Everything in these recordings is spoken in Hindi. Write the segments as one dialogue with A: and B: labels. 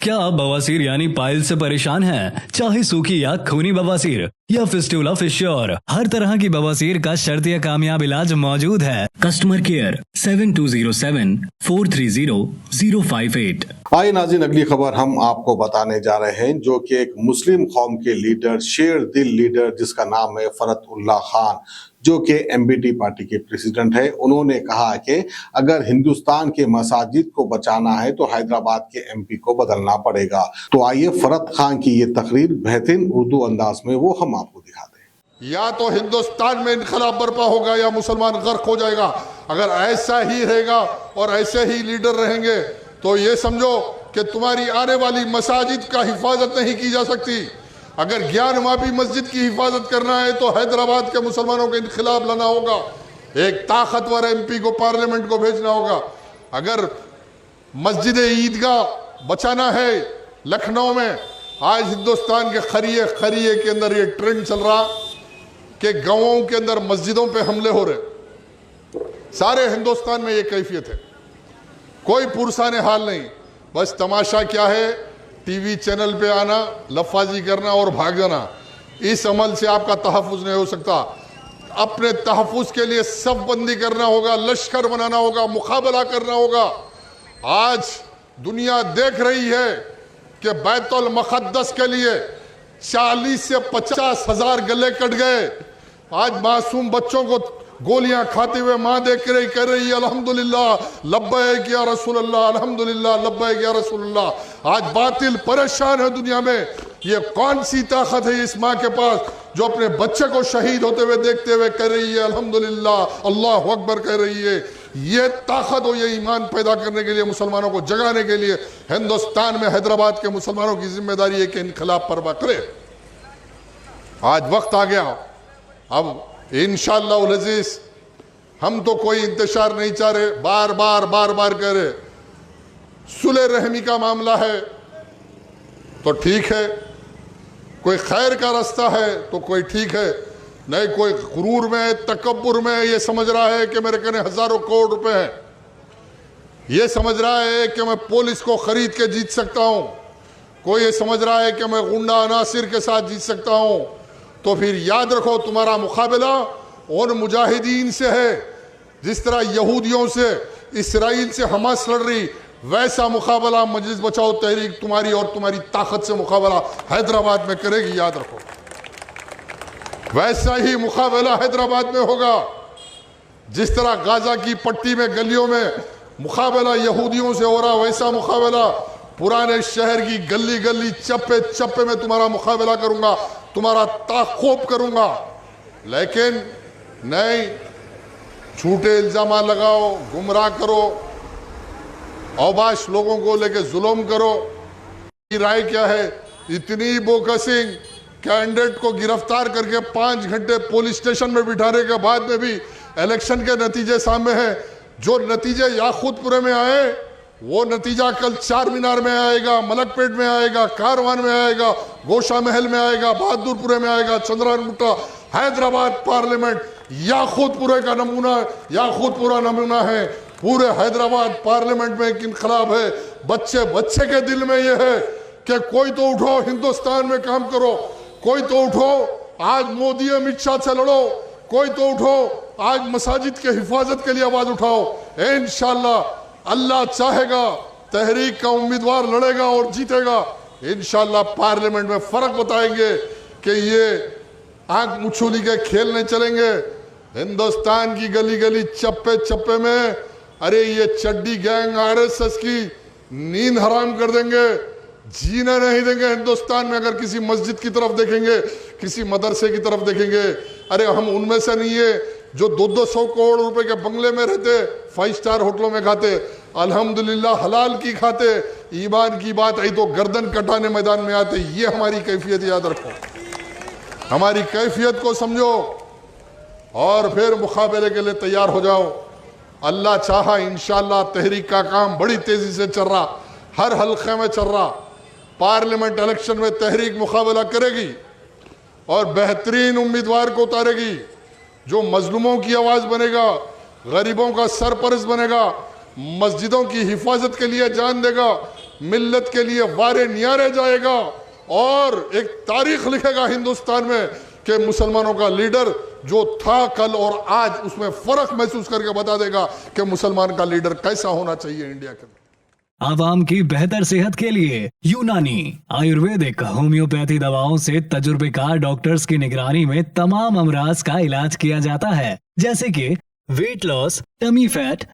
A: क्या आप बवासीर यानी पाइल से परेशान हैं? चाहे सूखी या खूनी बवासीर या फिस्टुला फिश्योर, हर तरह की बवासीर का शर्तीय कामयाब इलाज मौजूद है। Customer care 7207-430-058।
B: आइए नाज़रीन, अगली खबर हम आपको बताने जा रहे हैं, जो कि एक मुस्लिम कौम के लीडर, शेर दिल लीडर, जिसका नाम है फरत उल्लाह खान, जो कि एमबीटी पार्टी के प्रेसिडेंट है। उन्होंने कहा कि अगर हिंदुस्तान के मसाजिद को बचाना है तो हैदराबाद के एमपी को बदलना पड़ेगा। तो आइए फरत खान की ये तकरीर बेहतरीन उर्दू अंदाज में वो हम आपको दिखाते हैं।
C: या तो हिंदुस्तान में इनकलाब बर्पा होगा या मुसलमान गर्क हो जाएगा। अगर ऐसा ही रहेगा और ऐसे ही लीडर रहेंगे तो ये समझो कि तुम्हारी आने वाली मसाजिद का हिफाजत नहीं की जा सकती। अगर ज्ञान मापी मस्जिद की हिफाजत करना है तो हैदराबाद के मुसलमानों के इनखिलाफ लाना होगा, एक ताकतवर एमपी को पार्लियामेंट को भेजना होगा। अगर मस्जिद ईदगाह बचाना है लखनऊ में, आज हिंदुस्तान के खरिये खरिये के अंदर ये ट्रेंड चल रहा कि गांवों के अंदर मस्जिदों पे हमले हो रहे, सारे हिंदुस्तान में ये कैफियत है। कोई पुरसाने हाल नहीं, बस तमाशा क्या है, टीवी चैनल पे आना, लफाजी करना और भाग जाना। इस अमल से आपका तहफ़्फ़ुज़ नहीं हो सकता। अपने तहफ़्फ़ुज़ के लिए सफ बंदी करना होगा, लश्कर बनाना होगा, मुकाबला करना होगा। आज दुनिया देख रही है कि बैतुल मुक़द्दस के लिए 40 से 50 हज़ार गले कट गए। आज मासूम बच्चों को गोलियां खाते हुए माँ देख रही, कर रही है अल्हम्दुलिल्लाह लब्बैक या रसूल अल्लाह, अल्हम्दुलिल्लाह लब्बैक या रसूल अल्लाह। आज बातिल परेशान है दुनिया में। ये कौन सी ताकत है इस माँ के पास जो अपने बच्चे को शहीद होते हुए देखते हुए कर रही है अल्हम्दुलिल्लाह अल्लाह अकबर कर रही है। ये ताकत और ये ईमान पैदा करने के लिए, मुसलमानों को जगाने के लिए हिंदुस्तान में हैदराबाद के मुसलमानों की जिम्मेदारी है कि इनकलाब परवा करे। आज वक्त आ गया। अब इंशाअल्लाह अज़ीज़, हम तो कोई इंतशार नहीं चाह रहे, बार बार कह रहे। सुलह रहमी का मामला है तो ठीक है, कोई खैर का रास्ता है तो कोई ठीक है, नहीं कोई गुरूर में, तकब्बुर में ये समझ रहा है कि मेरे कने हजारों करोड़ रुपए हैं, ये समझ रहा है कि मैं पुलिस को खरीद के जीत सकता हूं, कोई ये समझ रहा है कि मैं गुंडा अनासिर के साथ जीत सकता हूं, तो फिर याद रखो तुम्हारा मुकाबला उन मुजाहिदीन से है जिस तरह यहूदियों से, इसराइल से हमास लड़ रही, वैसा मुकाबला मजलिस बचाओ तहरीक तुम्हारी और तुम्हारी ताकत से मुकाबला हैदराबाद में करेगी। याद रखो, वैसा ही मुकाबला हैदराबाद में होगा जिस तरह गाजा की पट्टी में गलियों में मुकाबला यहूदियों से हो रहा, वैसा मुकाबला पुराने शहर की गली गली चप्पे चप्पे में तुम्हारा मुकाबला करूंगा, तुम्हारा ताक़ूब करूंगा। लेकिन नहीं, झूठे इल्जाम लगाओ, गुमराह करो, औबाश लोगों को लेके जुल्म करो। राय क्या है, इतनी बोकसिंग, कैंडिडेट को गिरफ्तार करके 5 घंटे पुलिस स्टेशन में बिठाने के बाद में भी इलेक्शन के नतीजे सामने हैं। जो नतीजे याकूतपुरे में आए वो नतीजा कल चार मीनार में आएगा, मलकपेट में आएगा, कारवान में आएगा, गोशा महल में आएगा, बहादुरपुरे में आएगा, चंद्रानगुट्टा, हैदराबाद पार्लियामेंट याकूतपुरे का नमूना, याकूतपुरा नमूना है। पूरे हैदराबाद पार्लियामेंट में एक इनकलाब है। बच्चे बच्चे के दिल में यह है कि कोई तो उठो, हिंदुस्तान में काम करो, कोई तो उठो, आज मोदी अमित शाह से लड़ो, कोई तो उठो, आज मसाजिद के हिफाजत के लिए आवाज उठाओ। इंशाअल्लाह अल्लाह चाहेगा तहरीक का उम्मीदवार लड़ेगा और जीतेगा। इंशाअल्लाह पार्लियामेंट में फर्क बताएंगे कि ये आंख मुछोली के खेल नहीं चलेंगे। हिंदुस्तान की गली गली चप्पे चप्पे में अरे ये चड्डी गैंग आरएसएस की नींद हराम कर देंगे, जीने नहीं देंगे हिंदुस्तान में। अगर किसी मस्जिद की तरफ देखेंगे, किसी मदरसे की तरफ देखेंगे, अरे हम उनमें से नहीं है जो 200 करोड़ रुपए के बंगले में रहते, 5 स्टार होटलों में खाते, अल्हम्दुलिल्लाह हलाल की खाते, ईमान की बात आई तो गर्दन कटाने मैदान में आते। ये हमारी कैफियत याद रखो, हमारी कैफियत को समझो और फिर मुकाबले के लिए तैयार हो जाओ। अल्लाह चाहा इंशाअल्लाह तहरीक का काम बड़ी तेजी से चल रहा, हर हल्के में चल रहा। पार्लियामेंट इलेक्शन में तहरीक मुकाबला करेगी और बेहतरीन उम्मीदवार को उतारेगी जो मजलूमों की आवाज़ बनेगा, गरीबों का सरपरस्त बनेगा, मस्जिदों की हिफाजत के लिए जान देगा, मिल्लत के लिए वारे न्यारे जाएगा और एक तारीख लिखेगा हिंदुस्तान में कि मुसलमानों का लीडर जो था कल और आज, उसमें फर्क महसूस करके बता देगा कि मुसलमान का लीडर कैसा होना चाहिए इंडिया के।
A: आवाम की बेहतर सेहत के लिए यूनानी आयुर्वेदिक होम्योपैथी दवाओं से तजुर्बेकार डॉक्टर्स की निगरानी में तमाम अमराज का इलाज किया जाता है, जैसे कि weight loss, tummy fat,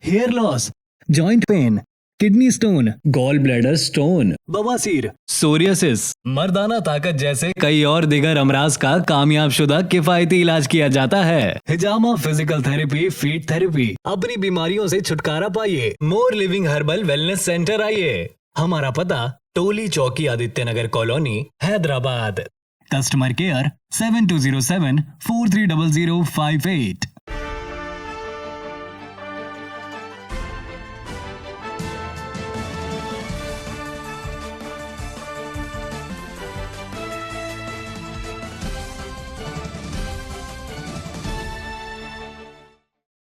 A: hair loss, joint pain, kidney stone, gall bladder stone, बवासीर, सोरियासिस, मर्दाना ताकत जैसे कई और दिगर अमराज का कामयाब शुदा किफायती इलाज किया जाता है। हिजामा फिजिकल थेरेपी, फीट थेरेपी। अपनी बीमारियों से छुटकारा पाइए। More living herbal wellness centre आइए। हमारा पता Toli Chowki, Aditya Nagar colony, Hyderabad. Customer care 7207 430058।